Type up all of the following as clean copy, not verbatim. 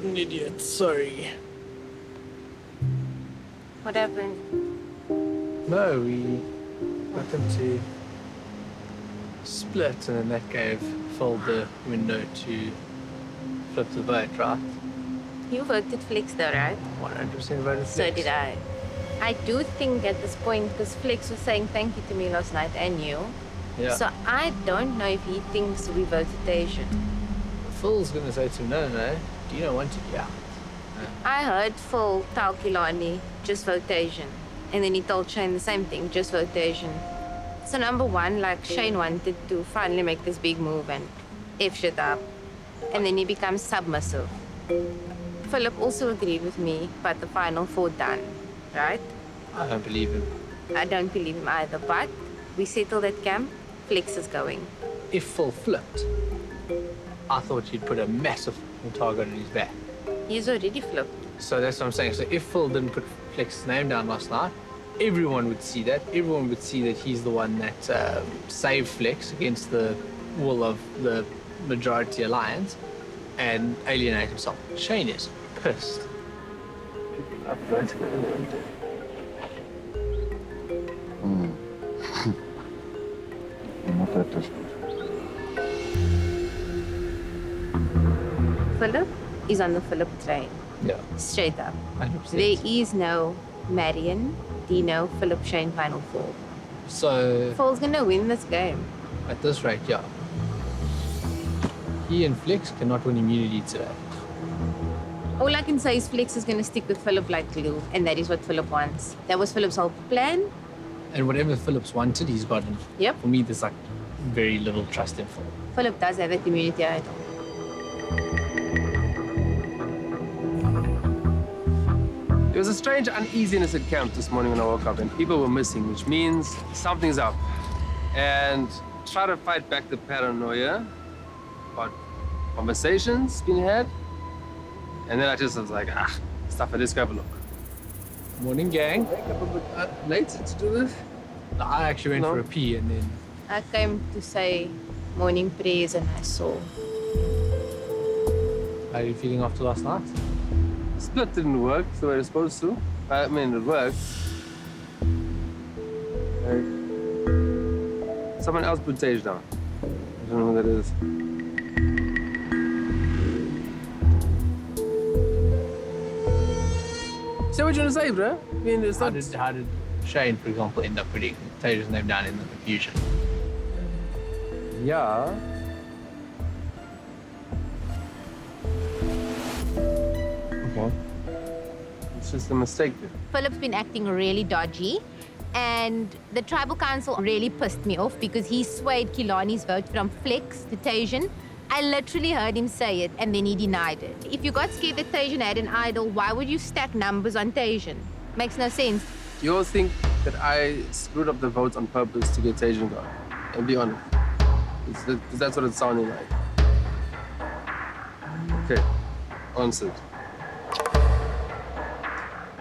an idiot, sorry. What happened? No, we got them to split, and then that gave Phil the window to flip the vote, right? You voted Flex though, right? 100% voted Flex. So did I. I do think at this point, because Flex was saying thank you to me last night and you. Yeah. So I don't know if he thinks we voted Asian. Phil's gonna say to him, no, Dino wanted you out. I heard Phil tell Kilani, just vote Asian. And then he told Shane the same thing, just vote Asian. So number one, like Shane wanted to finally make this big move and F shit up. And then he becomes submissive. Philip also agreed with me, but the final four done, right? I don't believe him. I don't believe him either, but we settled at camp, Flex is going. If Phil flipped, I thought you'd put a massive target on his back. He's already flipped. So that's what I'm saying. So if Phil didn't put Flex's name down last night, everyone would see that. Everyone would see that he's the one that saved Flex against the will of the majority alliance and alienate himself. Shane is pissed. Not that difficult. Philip is on the Philip train, Yeah, straight up. 100%. There is no Marion, Dino, Philip, Shane, final four. So Phil's gonna win this game. at this rate, yeah. He and Flex cannot win immunity today. All I can say is Flex is gonna stick with Philip like glue, and that is what Philip wants. That was Philip's whole plan. And whatever Phillips wanted, he's gotten. Yep. For me, there's like very little trust in Phil. Philip does have that immunity idol. There was a strange uneasiness at camp this morning when I woke up, and people were missing, which means something's up. And try to fight back the paranoia, but conversations being had. And then I just was like, stuff, I just go have a look. Morning, gang. Wake up a bit late to do this? I actually went for a pee and then. I came to say morning prayers and I saw. How are you feeling after last night? Split didn't work the way it was supposed to. I mean, it worked. Someone else put Tage down. I don't know who that is. Say what you want to say, bro. I mean, it's How not... did Shane, for example, end up putting Taylor's name down in the confusion? Yeah. Okay. It's just a mistake there. Philip's been acting really dodgy, and the tribal council really pissed me off because he swayed Kilani's vote from Flex to Tajan. I literally heard him say it, and then he denied it. If you got scared that Tajan had an idol, why would you stack numbers on Tajan? Makes no sense. You all think that I screwed up the votes on purpose to get Tajan gone? And be honest. Because that's what it's sounding like. Okay, answered.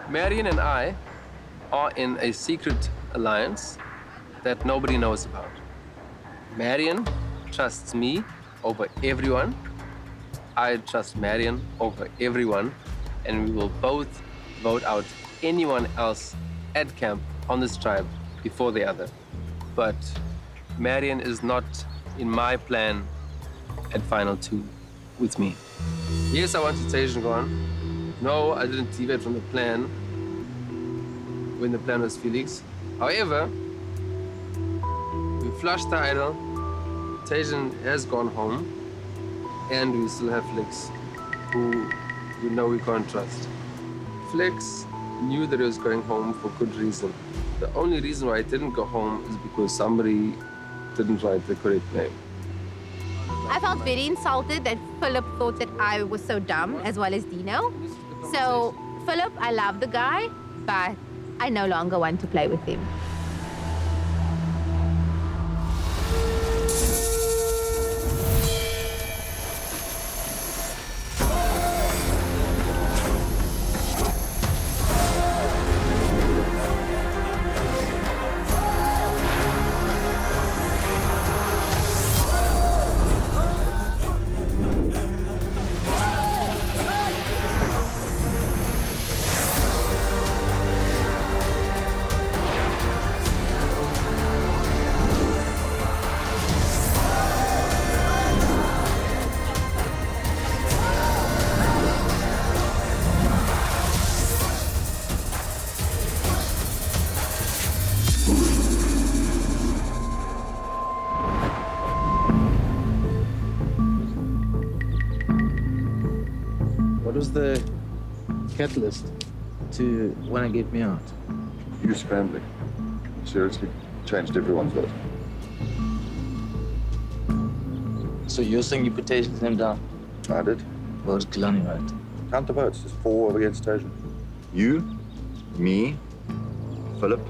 Marion and I are in a secret alliance that nobody knows about. Marion trusts me over everyone. I trust Marion over everyone. And we will both vote out anyone else at camp on this tribe before the other. But Marion is not in my plan at Final 2 with me. Yes, I wanted Tajan gone. No, I didn't deviate from the plan when the plan was Felix. However, we flushed the idol. Tajan has gone home, and we still have Flex, who we know we can't trust. Flex knew that he was going home for good reason. The only reason why he didn't go home is because somebody didn't write the correct name. I felt very insulted that Philip thought that I was so dumb, as well as Dino. So, Philip, I love the guy, but I no longer want to play with him. What was the catalyst to want to get me out? You scrambling. Seriously, changed everyone's vote. So you're saying you put Tajan's name down? I did. Well, it's Kilani, right? Count the votes. There's 4 against Tajan. You, me, Philip,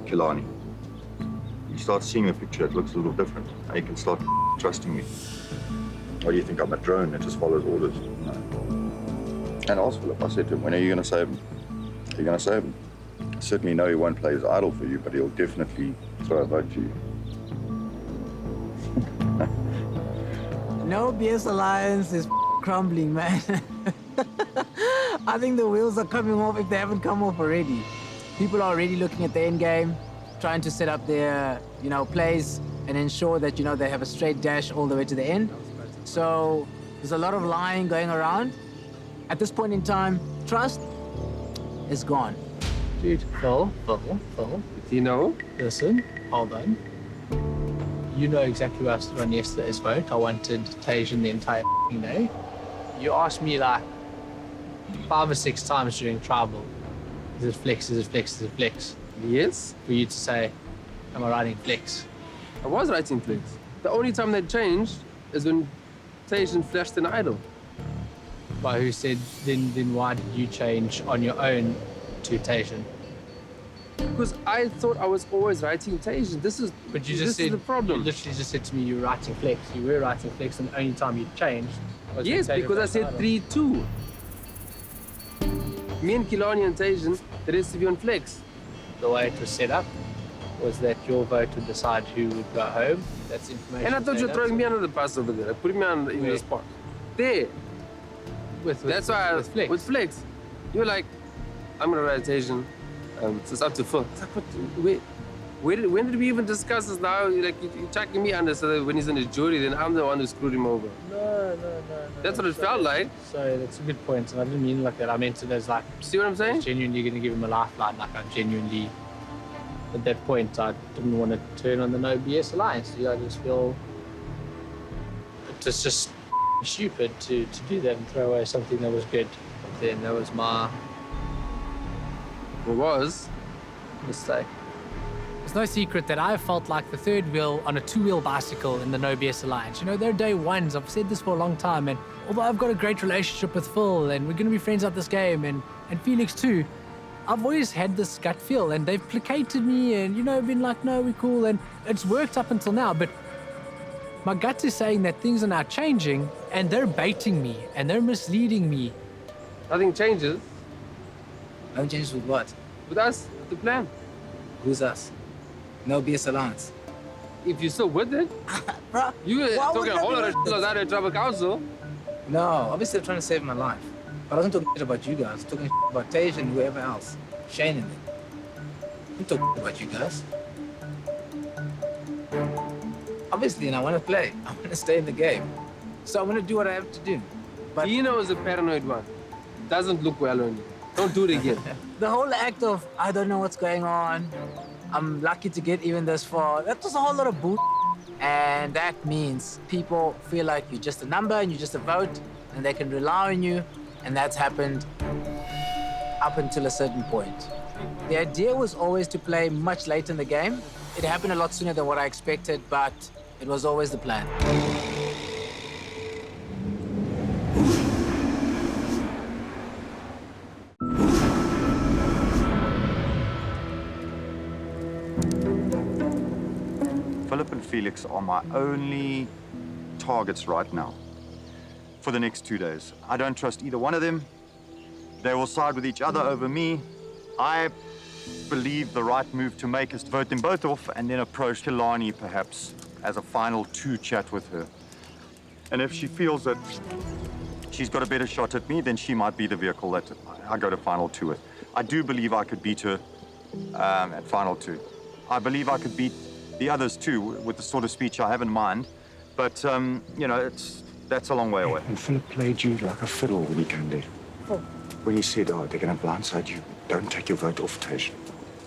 Kilani. You start seeing the picture, it looks a little different. Now you can start trusting me. What do you think? I'm a drone that just follows orders? No. And ask Philip, I said to him, when are you going to save him? Are you going to save him? I certainly know he won't play his idol for you, but he'll definitely throw a vote to you. No BS Alliance is crumbling, man. I think the wheels are coming off if they haven't come off already. People are already looking at the end game, trying to set up their, plays and ensure that, they have a straight dash all the way to the end. So there's a lot of lying going around. At this point in time, trust is gone. Dude, Phil. You know? Listen, hold on. You know exactly what I stood on yesterday's vote. I wanted Tajan the entire day. You asked me like 5 or 6 times during tribal, is it flex, is it flex, is it flex? Yes. For you to say, am I writing flex? I was writing flex. The only time that changed is when Tajan flashed an idol. But who said, then why did you change on your own to Tajan? Because I thought I was always writing Tajan. But you just this said, is the problem. You literally just said to me you were writing flex. You were writing flex, and the only time you changed was Yes, when Tajan because I flashed said idol. 3-2. Me and Kilani and Tajan, the rest of you on flex. The way it was set up was that your vote would decide who would go home. That's information. And I thought you were throwing me under the bus over there, putting me in the Where? spot. There. That's why with flex. with flex. You were like, I'm gonna write Tajan. It's up to Phil. It's like, when did we even discuss this now? You're chucking me under so that when he's in the jury, then I'm the one who screwed him over. No. That's what it felt like. Sorry, that's a good point. And I didn't mean like that. I meant it as like, See what I'm I saying? was genuinely going to give him a lifeline. Like I genuinely, at that point, I didn't want to turn on the no BS alliance. I just feel it was just stupid to do that and throw away something that was good. But then that was my It was. mistake. It's no secret that I felt like the third wheel on a 2-wheel bicycle in the No BS Alliance. They're day ones. I've said this for a long time. And although I've got a great relationship with Phil and we're going to be friends out this game and Felix too, I've always had this gut feel and they've placated me and, been like, no, we're cool. And it's worked up until now. But my gut is saying that things are now changing and they're baiting me and they're misleading me. Nothing changes No changes with what? with us, with the plan. Who's us? No BS Alliance. If you're still with it, Bro, you were why talking would a I whole be lot of with shit out of Tribal Council. No, obviously they're trying to save my life. But I wasn't talking shit about you guys. I was talking shit about Tajan and whoever else. Shane and them. I'm talking about you guys. Obviously, and I want to play. I want to stay in the game. So I'm going to do what I have to do. But Dino is a paranoid one. Doesn't look well on you. Don't do it again. the whole act of, I don't know what's going on, I'm lucky to get even this far, that was a whole lot of bull. And that means people feel like you're just a number and you're just a vote and they can rely on you. And that's happened up until a certain point. The idea was always to play much later in the game. It happened a lot sooner than what I expected, but it was always the plan. Philip and Felix are my only targets right now for the next 2 days. I don't trust either one of them. They will side with each other over me. I believe the right move to make is to vote them both off and then approach Kilani perhaps as a final 2 chat with her. And if she feels that she's got a better shot at me, then she might be the vehicle that I go to final 2 with. I do believe I could beat her at final 2. I believe I could beat the others too, with the sort of speech I have in mind. But, that's a long way away. And Philip played you like a fiddle when he came there. Oh. When he said, they're going to blindside you, don't take your vote off, Tajan.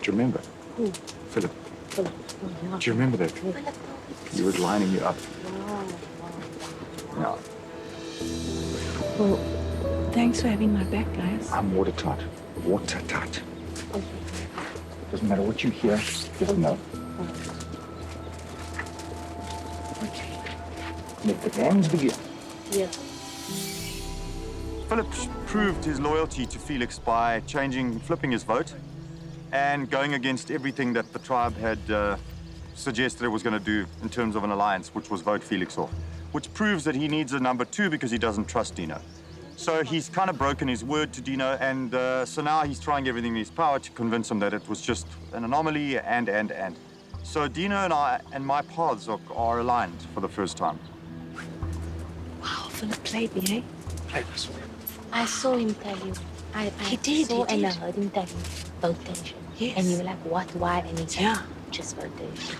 Do you remember? Philip. Do you remember that? He was lining you up. No. Well, Thanks for having my back, guys. I'm watertight. Watertight. Doesn't matter what you hear, just know. Okay. Let the games begin. Yeah. Philip proved his loyalty to Felix by flipping his vote and going against everything that the tribe had suggested it was going to do in terms of an alliance, which was vote Felix off, which proves that he needs a number 2 because he doesn't trust Dino. So he's kind of broken his word to Dino, and so now he's trying everything in his power to convince him that it was just an anomaly and. So Dino and I and my paths are aligned for the first time. Wow, Philip played me, eh? I saw him tell you. I saw and I heard him tell you votation. Yes. And you were like, what, why? And he said, Yeah. just votation.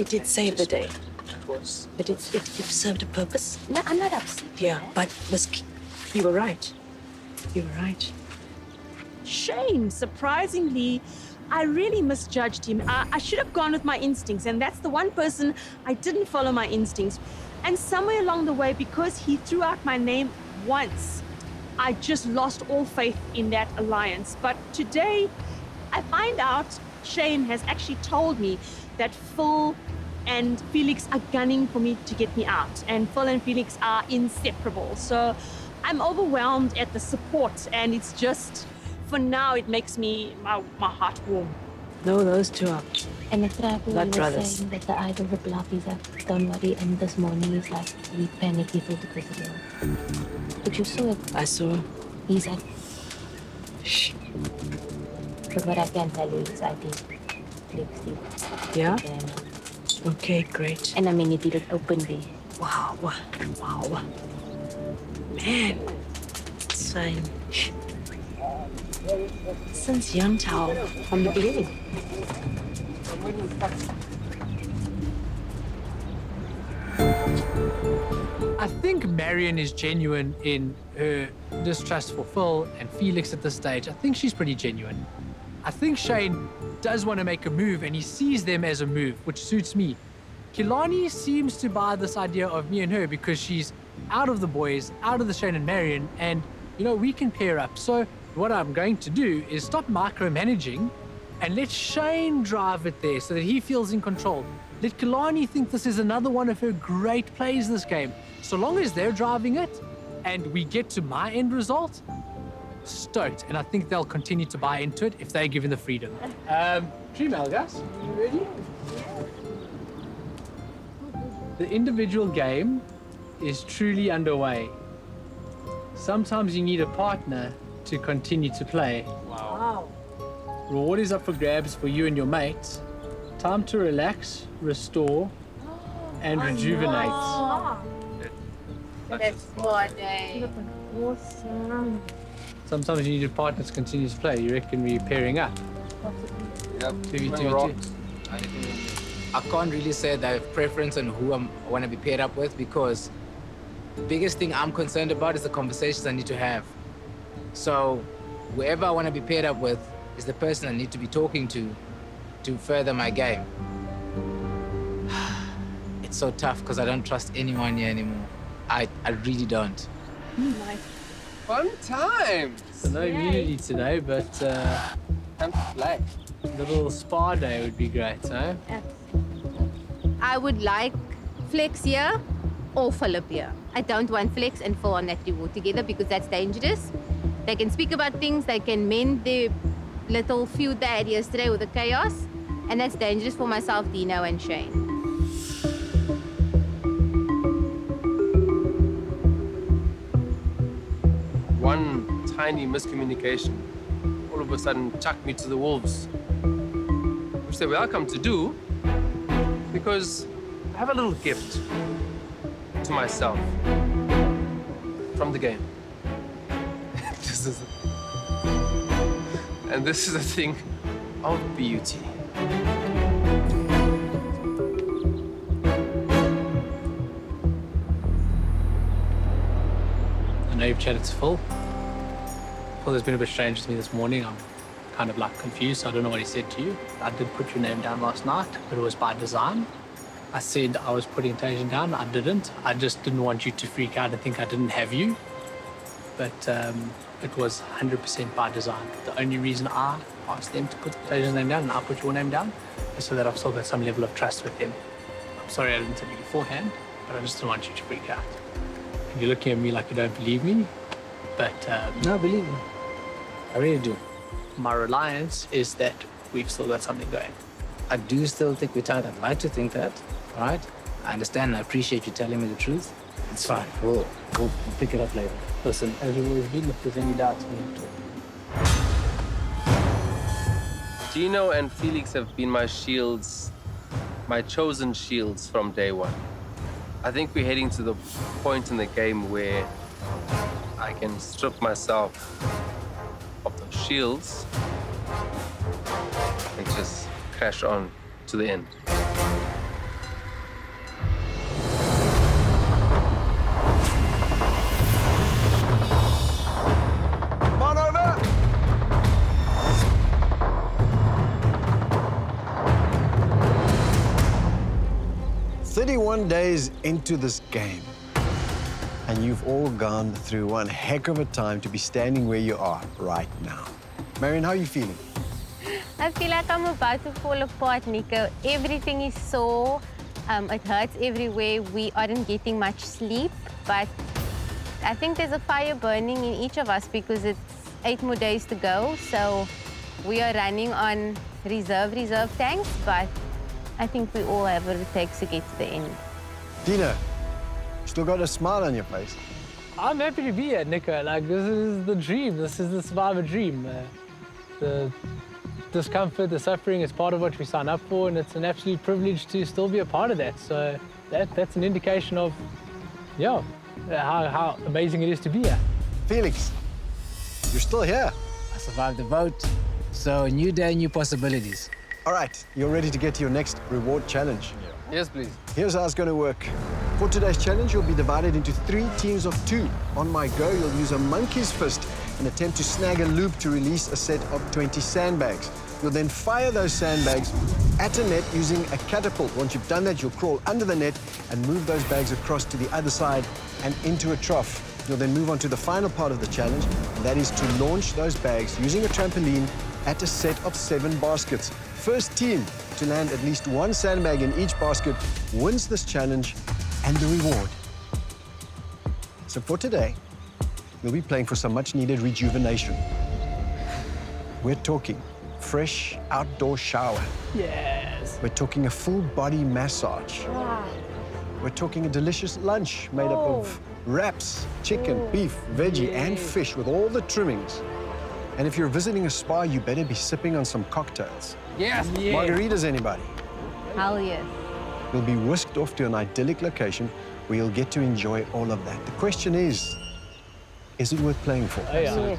It did save the day. It was. But it served a purpose. No, I'm not upset. Yeah, but you were right. You were right. Shane, surprisingly, I really misjudged him. I should have gone with my instincts, and that's the one person I didn't follow my instincts. And somewhere along the way, because he threw out my name once, I just lost all faith in that alliance. But today, I find out Shane has actually told me that Phil and Felix are gunning for me to get me out. And Phil and Felix are inseparable. So I'm overwhelmed at the support, and it's just, for now, it makes me, my heart warm. No, those two are. And the tribe Blood was brothers. saying that the idol of love is like, don't worry. And this morning he's like, he panicked, he thought it was real. But you saw it. I saw. He's like, Shh. but what I can tell you is I did Felix did. Yeah? And, Okay, great. and I mean, he did it openly. Wow. Wow. Man. It's since Young Tao, from the beginning. I think Marion is genuine in her distrust for Phil and Felix at this stage. I think she's pretty genuine. I think Shane does want to make a move, and he sees them as a move, which suits me. Kilani seems to buy this idea of me and her because she's out of the boys, out of the Shane and Marion, and, you know, we can pair up. So what I'm going to do is stop micromanaging and let Shane drive it there so that he feels in control. Let Kilani think this is another one of her great plays this game. So long as they're driving it and we get to my end result, stoked. And I think they'll continue to buy into it if they're given the freedom. Dream Algas, you ready? The individual game is truly underway. Sometimes you need a partner to continue to play. Wow. Reward is up for grabs for you and your mates. Time to relax, restore, and rejuvenate. That's what I... Awesome. Sometimes you need a partner to continue to play. You reckon we're pairing up? Yep. 2v2. I can't really say that I have preference on who I want to be paired up with, because the biggest thing I'm concerned about is the conversations I need to have. So whoever I want to be paired up with is the person I need to be talking to further my game. It's so tough because I don't trust anyone here anymore. I really don't. Fun times. So no immunity today, but Time to play. a little spa day would be great, eh? I would like Flex here or Philip here. I don't want Flex and Phil on that reward together because that's dangerous. They can speak about things, they can mend their little feud they had yesterday with the chaos, and that's dangerous for myself, Dino, and Shane. One tiny miscommunication all of a sudden chucked me to the wolves, which they're welcome to do because I have a little gift to myself from the game. This is a thing of beauty. I know you've chatted to Phil. Phil has been a bit strange to me this morning. I'm kind of like confused. So I don't know what he said to you. I did put your name down last night, but it was by design. I said I was putting Tasia down. I didn't. I just didn't want you to freak out and think I didn't have you. but it was 100% by design. The only reason I asked them to put Taylor's name down and I put your name down is so that I've still got some level of trust with them. I'm sorry I didn't tell you beforehand, but I just didn't want you to freak out. And you're looking at me like you don't believe me, but No, believe me. I really do. My reliance is that we've still got something going. I do still think we're tight. I'd like to think that, all right? I understand and I appreciate you telling me the truth. It's fine. We'll pick it up later. Listen, as you've always been, if there's any doubts, we need to talk. Dino and Felix have been my shields, my chosen shields from day one. I think we're heading to the point in the game where I can strip myself of those shields and just crash on to the end. Come on over! 31 days into this game, and you've all gone through one heck of a time to be standing where you are right now. Marion, how are you feeling? I feel like I'm about to fall apart, Nico. Everything is sore. It hurts everywhere. We aren't getting much sleep, but I think there's a fire burning in each of us because it's 8 more days to go. So we are running on reserve tanks, but I think we all have what it takes to get to the end. Dino, still got a smile on your face. I'm happy to be here, Nico. Like, this is the dream. This is the survivor dream. The discomfort, the suffering is part of what we sign up for, and it's an absolute privilege to still be a part of that. So that's an indication of, yeah, how amazing it is to be here. Felix, you're still here. I survived the vote, so a new day, new possibilities. All right, you're ready to get to your next reward challenge. Yes, please. Here's how it's going to work. For today's challenge, you'll be divided into 3 teams of 2. On my go, you'll use a monkey's fist and attempt to snag a loop to release a set of 20 sandbags. You'll then fire those sandbags at a net using a catapult. Once you've done that, you'll crawl under the net and move those bags across to the other side and into a trough. You'll then move on to the final part of the challenge, and that is to launch those bags using a trampoline at a set of 7 baskets. First team to land at least 1 sandbag in each basket wins this challenge and the reward. So for today, we'll be playing for some much-needed rejuvenation. We're talking fresh outdoor shower. Yes. We're talking a full body massage. We're talking a delicious lunch made up of wraps, chicken, beef, veggie, and fish with all the trimmings. And if you're visiting a spa, you better be sipping on some cocktails. Yes. Margaritas, anybody? Hell yes. You'll be whisked off to an idyllic location where you'll get to enjoy all of that. The question is it worth playing for? Oh, yeah. Yes.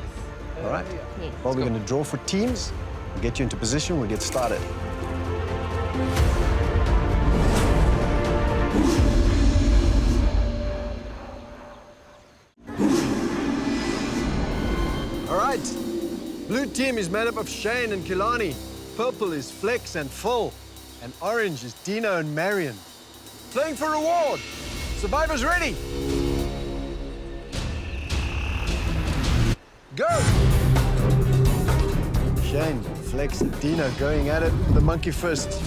All right? Yes. Well, we're going to draw for teams. We'll get you into position. We'll get started. All right. Blue team is made up of Shane and Kilani. Purple is Flex and Full. And orange is Dino and Marion. Playing for reward. Survivors ready? Go! Shane, Flex, and Dino going at it. The monkey first.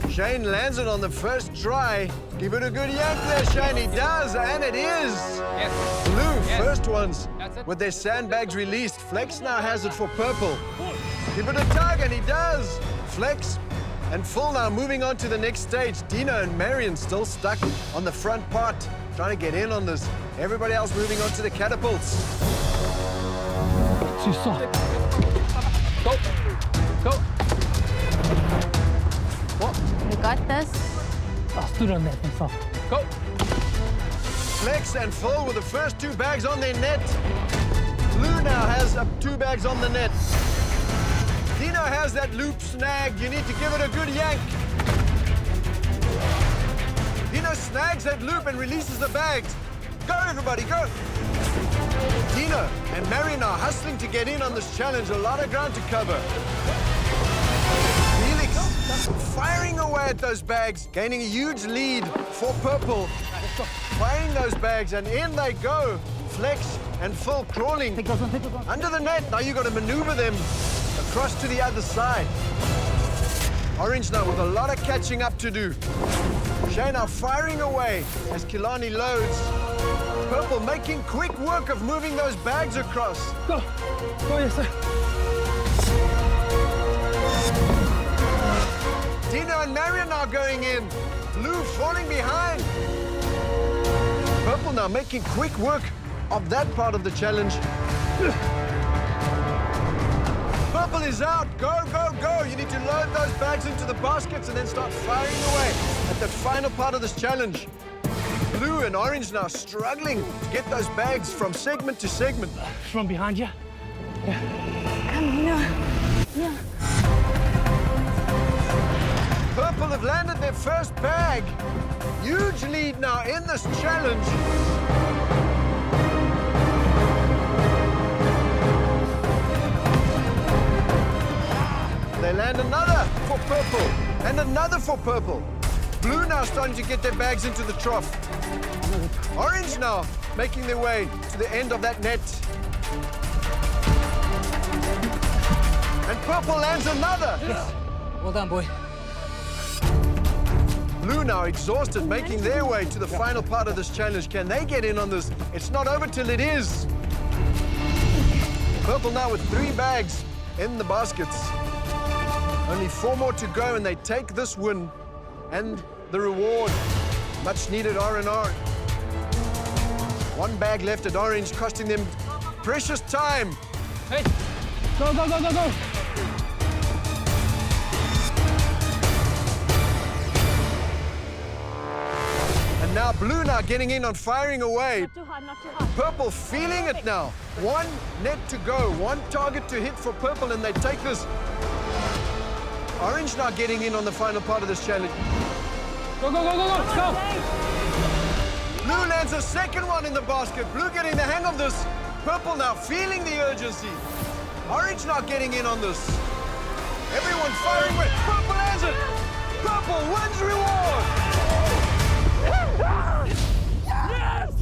Shane lands it on the first try. Give it a good yank there, Shane. He does, and it is. Yes. Blue, Yes. first ones. That's it. With their sandbags released. Flex now has it for purple. Give it a tug, and he does. Flex and Full now moving on to the next stage. Dino and Marion still stuck on the front part, trying to get in on this. Everybody else moving on to the catapults. Too soft. Go. Go. What? You got this? I stood on that myself. Go. Flex and Full with the first 2 bags on their net. Blue now has 2 bags on the net. Dino has that loop snagged. You need to give it a good yank. Dino snags that loop and releases the bags. Go, everybody, go. Dino and Marion are hustling to get in on this challenge. A lot of ground to cover. Felix firing away at those bags, gaining a huge lead for Purple. Firing those bags, and in they go. Flex and Phil crawling under the net. Now you got to maneuver them across to the other side. Orange now with a lot of catching up to do. Shane now firing away as Kilani loads. Purple making quick work of moving those bags across. Go. Go, yes, sir. Dino and Marion now going in. Blue falling behind. Purple now making quick work of that part of the challenge. Purple is out. Go, go, go. You need to load those bags into the baskets and then start firing away at the final part of this challenge. Blue and orange now struggling to get those bags from segment to segment. From behind you. Come here. Yeah. Purple have landed their first bag. Huge lead now in this challenge. They land another for purple and another for purple. Blue now starting to get their bags into the trough. Orange now making their way to the end of that net. And purple lands another. Well done, boy. Blue now exhausted, making their way to the final part of this challenge. Can they get in on this? It's not over till it is. Purple now with 3 bags in the baskets. Only 4 more to go, and they take this win and the reward. Much needed R&R. 1 bag left at orange, costing them precious time. Hey, go, go, go, go, go. And now blue now getting in on firing away. Not too hard, not too hard. Purple feeling it now. 1 net to go, 1 target to hit for purple, and they take this. Orange now getting in on the final part of this challenge. Go, go, go, go, go. Go. Blue lands a second one in the basket. Blue getting the hang of this. Purple now feeling the urgency. Orange now getting in on this. Everyone firing with. Purple lands it. Purple wins reward. Yes!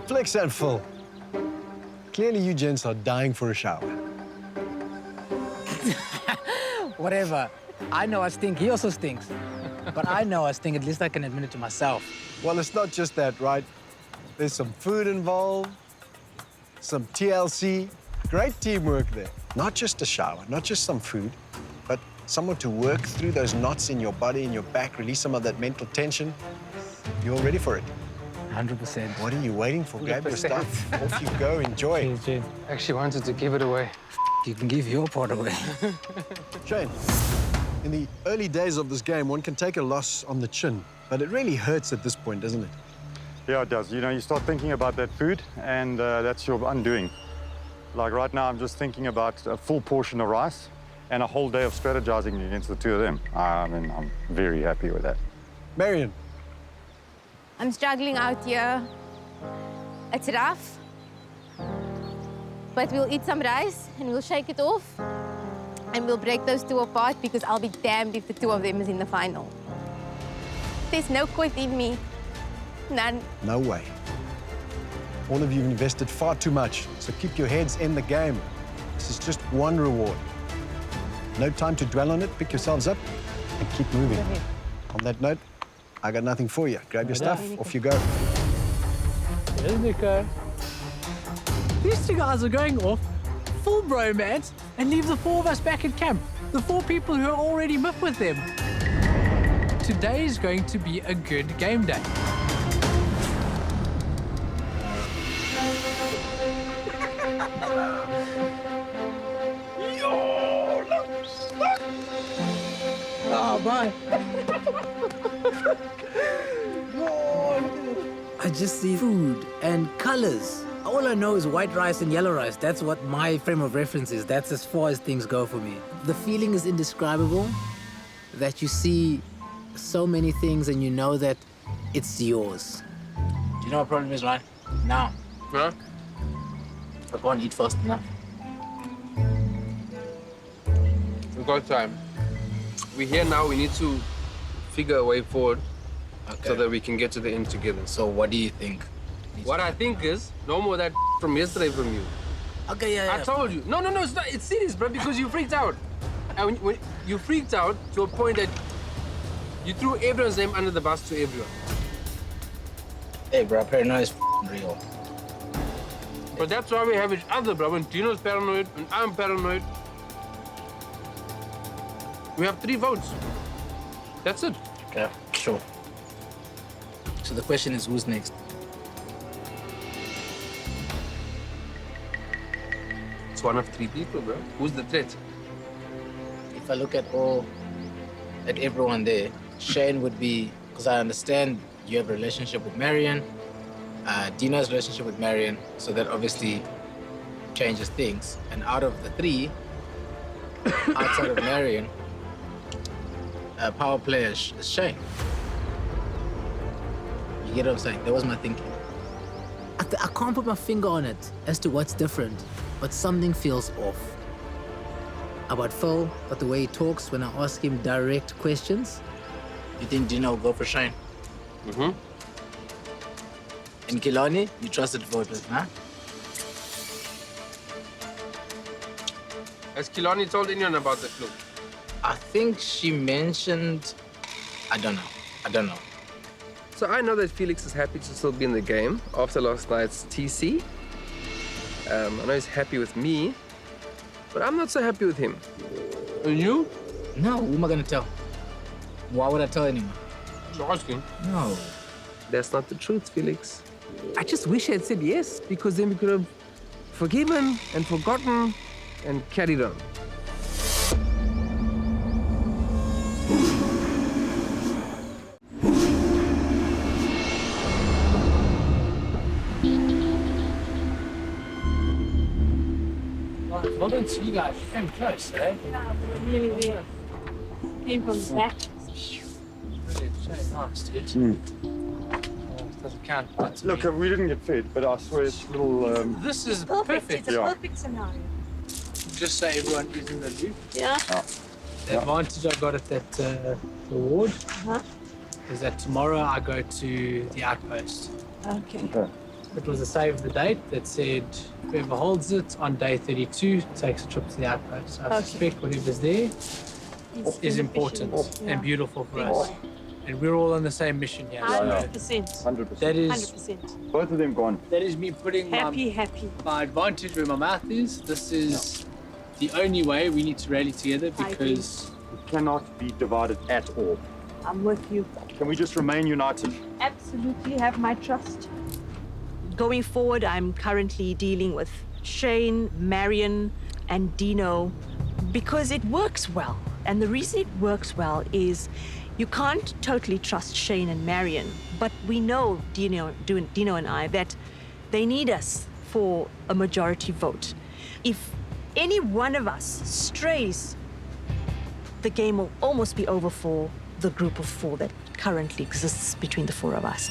Flex and Phil. Clearly you gents are dying for a shower. Whatever. I know I stink. He also stinks. But I know I stink. At least I can admit it to myself. Well, it's not just that, right? There's some food involved, some TLC. Great teamwork there. Not just a shower, not just some food, but someone to work through those knots in your body, in your back, release some of that mental tension. You all ready for it? 100%. What are you waiting for? Grab your stuff. Off you go. Enjoy. Cheers, cheers. Actually wanted to give it away. You can give your part away. Shane, in the early days of this game, one can take a loss on the chin, but it really hurts at this point, doesn't it? Yeah, it does. You know, you start thinking about that food, and that's your undoing. Like right now, I'm just thinking about a full portion of rice and a whole day of strategizing against the 2 of them. I mean, I'm very happy with that. Marion. I'm struggling out here. It's rough. But we'll eat some rice and we'll shake it off. And we'll break those 2 apart because I'll be damned if the 2 of them is in the final. There's no quit in me. None. No way. All of you have invested far too much, so keep your heads in the game. This is just one reward. No time to dwell on it. Pick yourselves up and keep moving. On that note, I got nothing for you. Grab your stuff. Off you go. Here's Nico. These 2 guys are going off full bromance and leave the 4 of us back at camp. The 4 people who are already miffed with them. Today is going to be a good game day. Oh, bye. I just see food and colors. All I know is white rice and yellow rice. That's what my frame of reference is. That's as far as things go for me. The feeling is indescribable that you see so many things and you know that it's yours. Do you know what problem is, right? Now. Huh? I can't eat fast enough. We've got time. We're here now. We need to figure a way forward Okay. so that we can get to the end together. So what do you think? What I think is, no more that from yesterday from you. Okay, yeah. I told you. No, it's not. It's serious, bro, because you freaked out. And when you freaked out to a point that you threw everyone's name under the bus to everyone. Hey, bro, paranoia is real. But that's why we have each other, bro. When Dino's paranoid, when I'm paranoid. We have 3 votes. That's it. Okay, sure. So the question is, who's next? It's one of 3 people, bro. Who's the threat? If I look at everyone there, Shane would be, because I understand you have a relationship with Marion, Dino's relationship with Marion, so that obviously changes things. And out of the 3, outside of Marion, power player is Shane. You get what I'm saying? That was my thinking. I can't put my finger on it as to what's different, but something feels off. About Phil, but the way he talks when I ask him direct questions. You think Dino will go for Shane? Mm-hmm. And Kilani, you trusted voters, huh? Has Kilani told anyone about the clue? I think she mentioned... I don't know. So I know that Felix is happy to still be in the game after last night's TC. I know he's happy with me, but I'm not so happy with him. And you? No, who am I gonna tell? Why would I tell anyone? You're asking. No. That's not the truth, Felix. I just wish I had said yes, because then we could have forgiven and forgotten and carried on. Well done to you guys. You came close, eh? Yeah, really weird. Came from the back. Brilliant. So nice, dude. Doesn't count. But Look, we didn't get fed, but I swear it's a little... this is Perfect. perfect. It's a Yeah. perfect scenario. Just so everyone is in the loop. Yeah. The advantage I got at that reward is that tomorrow I go to the Outpost. Okay. It was a save the date that said whoever holds it on day 32 takes a trip to the Outpost. So I suspect whatever's there is important and beautiful for us. And we're all on the same mission here. 100%. 100%. That is 100%. Both of them gone. that is me putting Happy. my advantage where my mouth is. This is the only way we need to rally together because We cannot be divided at all. I'm with you. Can we just remain united? Absolutely have my trust. Going forward, I'm currently dealing with Shane, Marion, and Dino because it works well. And the reason it works well is you can't totally trust Shane and Marion, but we know, Dino and I, that they need us for a majority vote. If any one of us strays, the game will almost be over for the group of 4 that currently exists between the 4 of us.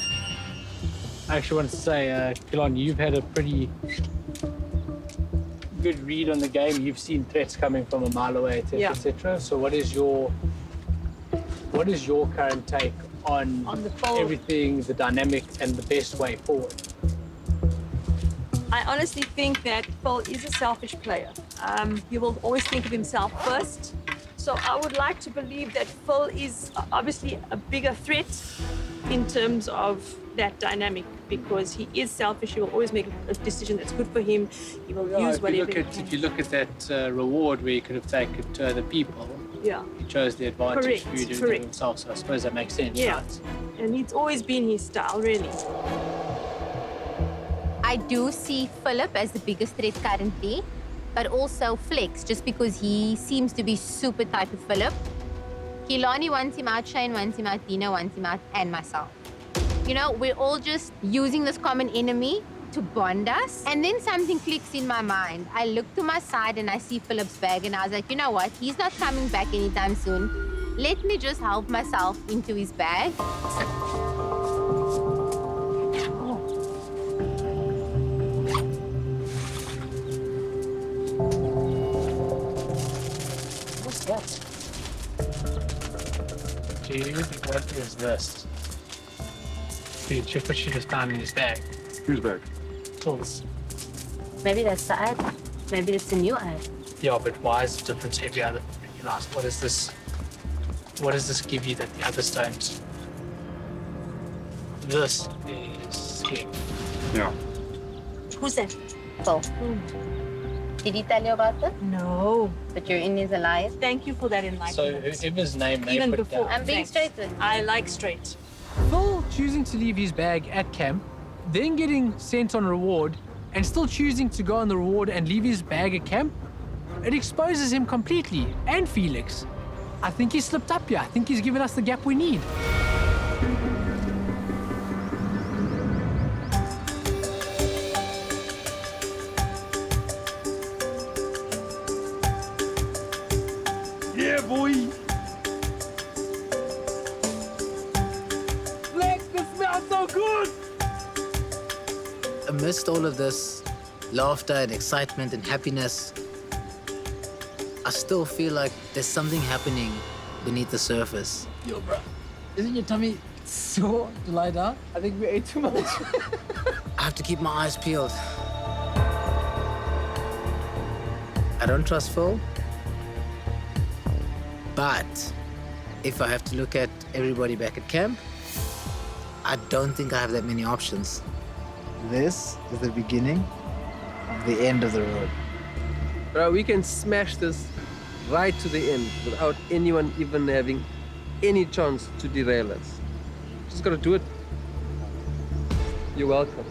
I actually wanted to say, Kilon, you've had a pretty good read on the game. You've seen threats coming from a mile away, etc., etc. So what is your current take on the fold? everything, the dynamic, and the best way forward? I honestly think that Phil is a selfish player. He will always think of himself first. So I would like to believe that Phil is obviously a bigger threat in terms of that dynamic because he is selfish. He will always make a decision that's good for him. He will use whatever he can. If you look at that reward where you could have taken to other people, Yeah. he chose the advantage for you to do Correct. himself. So I suppose that makes sense, Yeah. right? And it's always been his style, really. I do see Philip as the biggest threat currently, but also Flex, just because he seems to be super tight with Philip. Kilani wants him out, Shane wants him out, Dino wants him out, and myself. You know, we're all just using this common enemy to bond us. And then something clicks in my mind. I look to my side and I see Philip's bag and I was like, you know what? He's not coming back anytime soon. Let me just help myself into his bag. What's that? Dude, what is this? Dude, check what she just found in his bag. Whose bag? Tools. Maybe that's the ad. Maybe it's a new ad. Yeah, but why is it different to every other? You ask, what is this? What does this give you that the others don't? This is king. Yeah. Who's that? Phil. Did he tell you about this? No. But you're in his alliance? Thank you for that So enlightenment. whoever's name they Even put before. down. I'm being Thanks. straight with you. I like straight. Phil choosing to leave his bag at camp, then getting sent on reward, and still choosing to go on the reward and leave his bag at camp, it exposes him completely, and Felix. I think he slipped up here. I think he's given us the gap we need. Yeah, boy. Flex, this smells so good! Amidst all of this laughter and excitement and happiness, I still feel like there's something happening beneath the surface. Yo, bro, isn't your tummy sore to lie down? I think we ate too much. I have to keep my eyes peeled. I don't trust Phil, but if I have to look at everybody back at camp, I don't think I have that many options. This is the beginning of the end of the road. Bro, we can smash this right to the end without anyone even having any chance to derail us. Just gotta do it. You're welcome.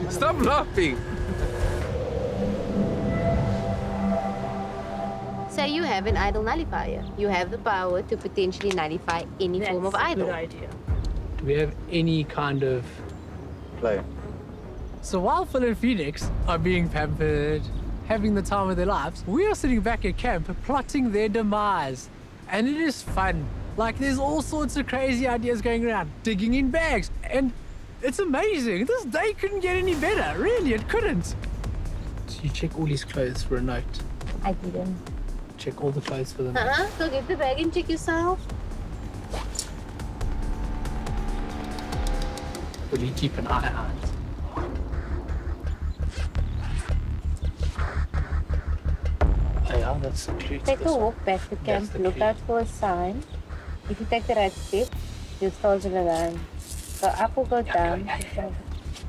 Stop laughing. So you have an idol nullifier. You have the power to potentially nullify any form of That's a idol. good idea. Do we have any kind of... Play. So while Phil and Phoenix are being pampered, having the time of their lives, we are sitting back at camp plotting their demise. And it is fun. Like, there's all sorts of crazy ideas going around, digging in bags. And it's amazing. This day couldn't get any better. Really, it couldn't. So you check all his clothes for a note. I didn't. Check all the clothes for them. Go get the bag and check yourself. Will you keep an eye on it? Oh yeah, that's the clue to Take this a one. walk back to camp. the Look clue. out for a sign. If you take the right step, you'll fall to the line. Go up or go down.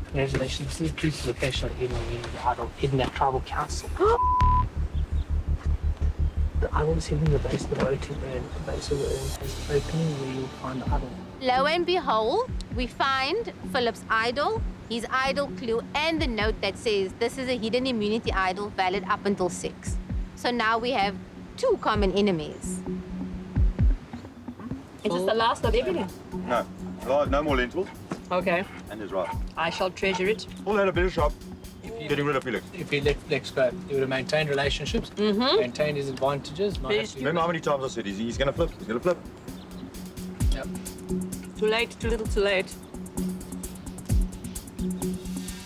Congratulations, this is the clue to the location of the idol hidden at tribal council. The idol is hidden in the base of the voting urn. The base of the urn has an opening where you'll find the idol. Lo and behold, we find Philip's idol, his idol clue, and the note that says this is a hidden immunity idol valid up until 6. So now we have 2 common enemies. Is this the last of everything? No. No more lentils. Okay. And there's rice. I shall treasure it. All that a better shop. Getting rid of Felix. If he let Flex go, he would have maintained relationships, maintained his advantages, not have to... Remember how many times I said he's going to flip? He's going to flip. Yep. Too late, too little, too late.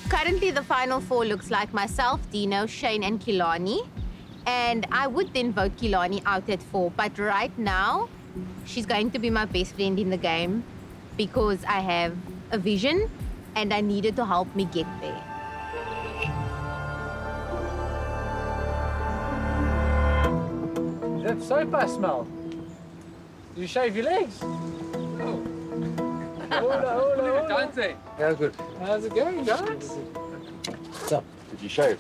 Currently, the final 4 looks like myself, Dino, Shane, and Kilani. And I would then vote Kilani out at 4. But right now, she's going to be my best friend in the game because I have a vision and I needed to help me get there. That soap I smell. Did you shave your legs? Oh. Hola. Yeah, good. How's it going, guys? What's up? Did you shave?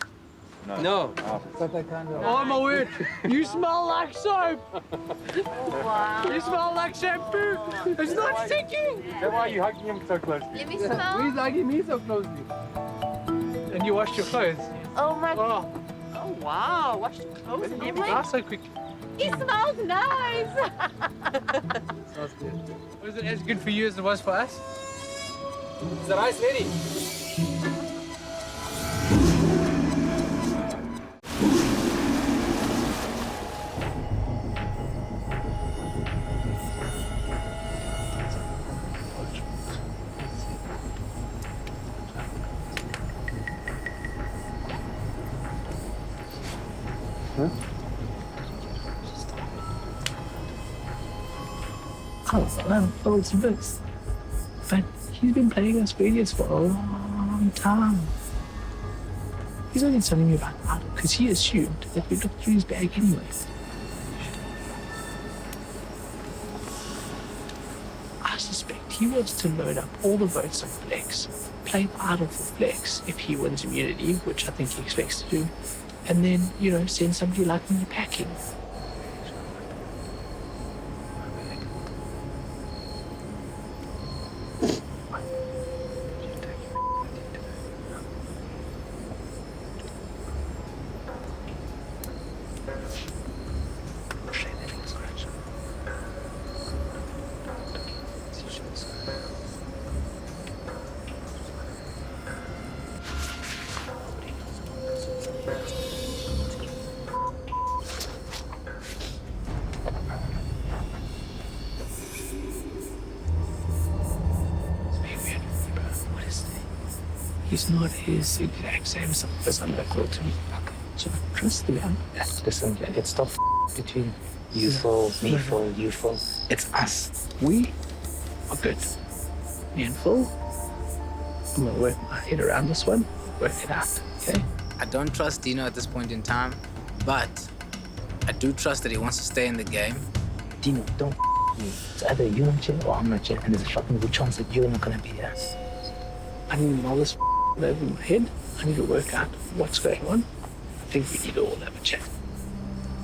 No. It's not that kind of... Oh my word! You smell like soap! Wow. You smell like shampoo! It's not sticking! Then why are you hugging him so closely? Let me smell. He's hugging me so closely. And you washed your clothes. Oh my god. Oh, Oh, wow. Wash your clothes and everything. not so quickly. It smells nice. Smells good. Was it as good for you as it was for us? Is the rice ready? I love Phil's bits. But he's been playing us Vegas for a long time. He's only telling me about Idle because he assumed that we looked through his bag anyway. I suspect he wants to load up all the votes on Flex, play Idle for Flex if he wins immunity, which I think he expects to do, and then, you know, send somebody like me packing. He's not his exact same self as unnatural to me. So trust the man. Listen, it's not between you Phil, me Phil, you Phil. It's us. We are good. Me and Phil, I'm gonna work my head around this one, work it out, okay? I don't trust Dino at this point in time, but I do trust that he wants to stay in the game. Dino, don't me. It's either you're not chill or I'm not chill, and there's a fucking good chance that you're not gonna be here. I need all this over my head. I need to work out what's going on. I think we need to all have a chat.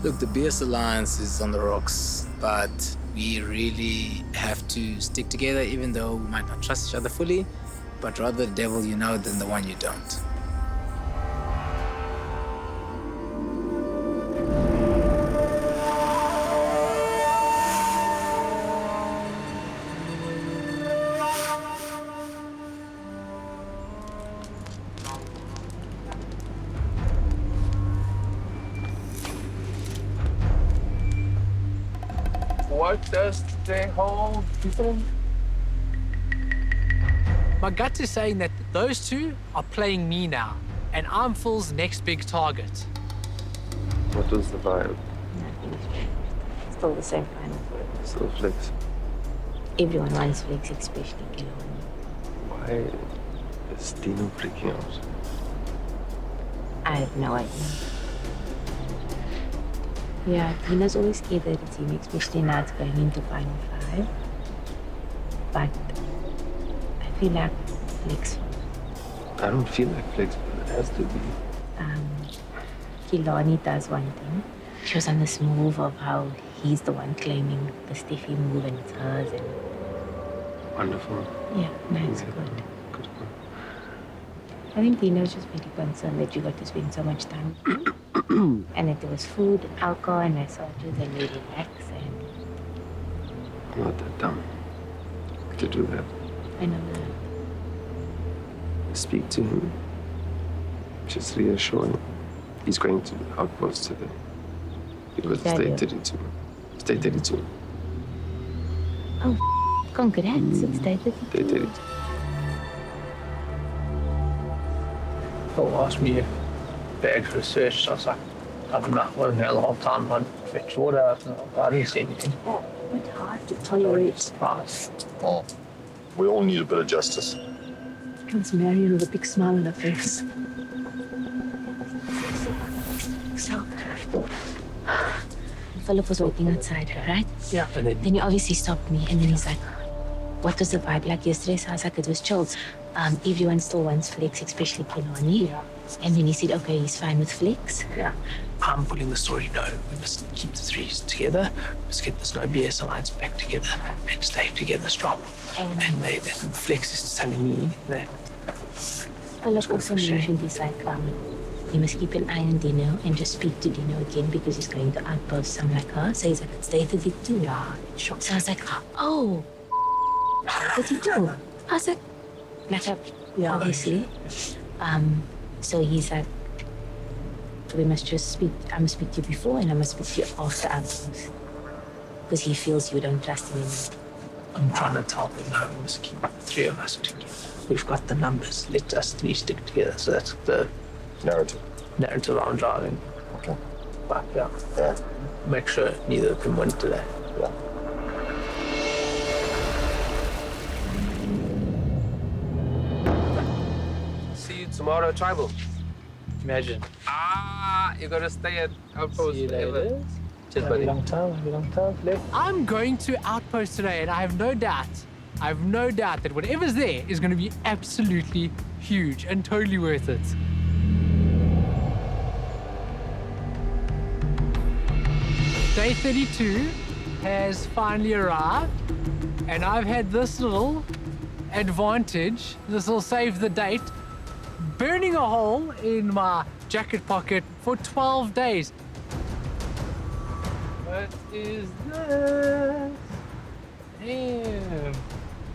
Look, the BS Alliance is on the rocks, but we really have to stick together, even though we might not trust each other fully, but rather the devil you know than the one you don't. What does they hold, people? My gut is saying that those two are playing me now, and I'm Phil's next big target. What was the vibe? Still the same kind of word. Still Flex. Everyone wants Flex, especially Kilon. Why is Dino freaking out? I have no idea. Yeah, Dina's always scared that it's him, especially now it's going into Final 5. But I feel like Flex. I don't feel like Flex, but it has to be. Kilani does one thing. She was on this move of how he's the one claiming the Steffi move and it's hers and... Wonderful. Yeah, that's Yeah. good. Good. I think Dina's just very concerned that you got to spend so much time with you. And that there was food and alcohol and massages and we relax and... I'm not that dumb to do that. I know that. Speak to him. Just reassure him. He's going to Outpost today. Because it's day 32. It's day 32. Oh, congrats. It's day 32. Day 32. Phil asked me if bag for research. So I was like, I don't know. I wasn't there the whole time. I'd fetch water. I didn't see anything. It's hard to tolerate. Right. Oh, we all need a bit of justice. Comes Marion with a big smile on her face. So, Philip was waiting outside, right? Yeah. And then he obviously stopped me and then he's like, what was the vibe like yesterday? So I was like, it was chilled. Everyone still wants Flex, especially Kilani. Yeah. And then he said, okay, he's fine with Flex. Yeah. I'm pulling the story. No, we must keep the threes together. We must get this No BS Alliance back together and stay together strong. And Flex is telling me that... Philip also mentioned he's like, you must keep an eye on Dino and just speak to Dino again because he's going to Outpost, something like her. So he's like, it's day 32. Yeah, sure. So I was like, oh, 32. I was like, obviously. So he's like, we must just speak. I must speak to you before and I must speak to you after Outpost. Because he feels you don't trust him anymore. I'm trying to tell them, no, we must keep the three of us together. We've got the numbers. Let us three stick together. So that's the narrative I'm driving. Okay. But yeah, make sure neither of them win today. Yeah. Tomorrow, tribal. Imagine. You gotta stay at Outpost See you forever. later. Cheers, Have a buddy. long time left. I'm going to Outpost today, and I have no doubt that whatever's there is going to be absolutely huge and totally worth it. Day 32 has finally arrived, and I've had this little advantage, this will save the date, burning a hole in my jacket pocket for 12 days. What is this? Damn.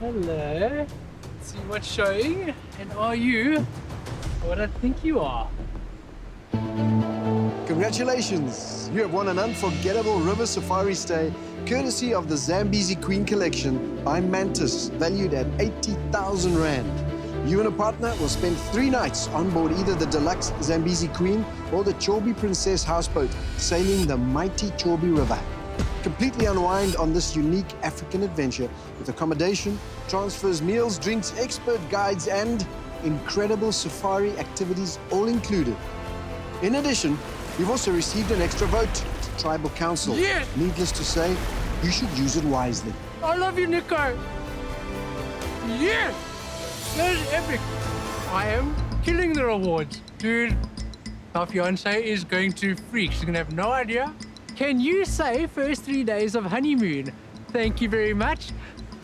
Hello. Let's see what's showing. And are you what I think you are? Congratulations! You have won an unforgettable river safari stay courtesy of the Zambezi Queen collection by Mantis, valued at 80,000 Rand. You and a partner will spend 3 nights on board either the deluxe Zambezi Queen or the Chobe Princess houseboat, sailing the mighty Chobe River. Completely unwind on this unique African adventure with accommodation, transfers, meals, drinks, expert guides, and incredible safari activities all included. In addition, you've also received an extra vote to Tribal Council. Yes! Needless to say, you should use it wisely. I love you, Nico. Yes! That is epic. I am killing the rewards. Dude, my fiance is going to freak. She's going to have no idea. Can you say first 3 days of honeymoon? Thank you very much.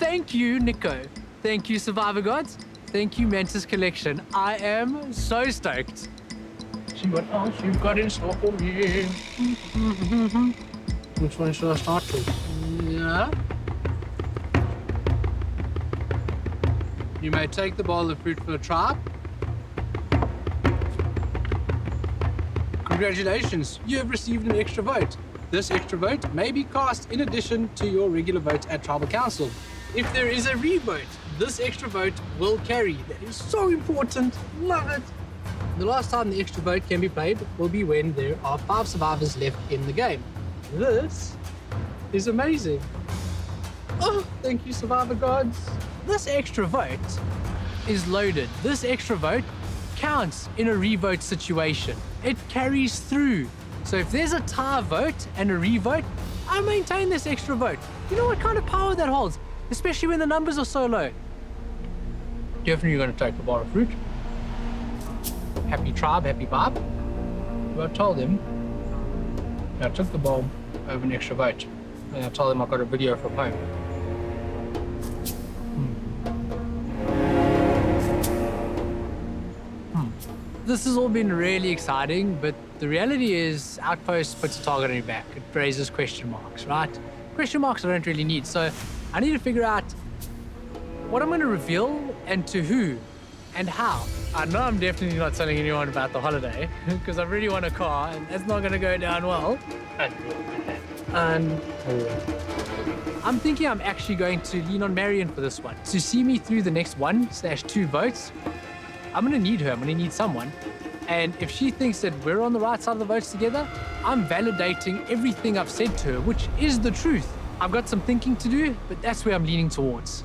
Thank you, Nico. Thank you, Survivor Gods. Thank you, Mantis Collection. I am so stoked. See what else you've got in store for me. Which one should I start with? Yeah. You may take the bowl of fruit for the tribe. Congratulations, you have received an extra vote. This extra vote may be cast in addition to your regular vote at Tribal Council. If there is a re-vote, this extra vote will carry. That is so important. Love it. The last time the extra vote can be played will be when there are 5 survivors left in the game. This is amazing. Oh, thank you, Survivor Gods. This extra vote is loaded. This extra vote counts in a re-vote situation. It carries through. So if there's a tie vote and a re-vote, I maintain this extra vote. You know what kind of power that holds, especially when the numbers are so low. Definitely going to take the bar of fruit. Happy tribe, happy vibe. Well, I told him I took the bowl over an extra vote. And I told him I got a video from home. This has all been really exciting, but the reality is Outpost puts a target on your back. It raises question marks, right? Question marks I don't really need, so I need to figure out what I'm going to reveal and to who and how. I know I'm definitely not telling anyone about the holiday because I really want a car and that's not going to go down well. And I'm thinking I'm actually going to lean on Marion for this one. To see me through the next 1/2 votes, I'm going to need her. I'm going to need someone. And if she thinks that we're on the right side of the votes together, I'm validating everything I've said to her, which is the truth. I've got some thinking to do, but that's where I'm leaning towards.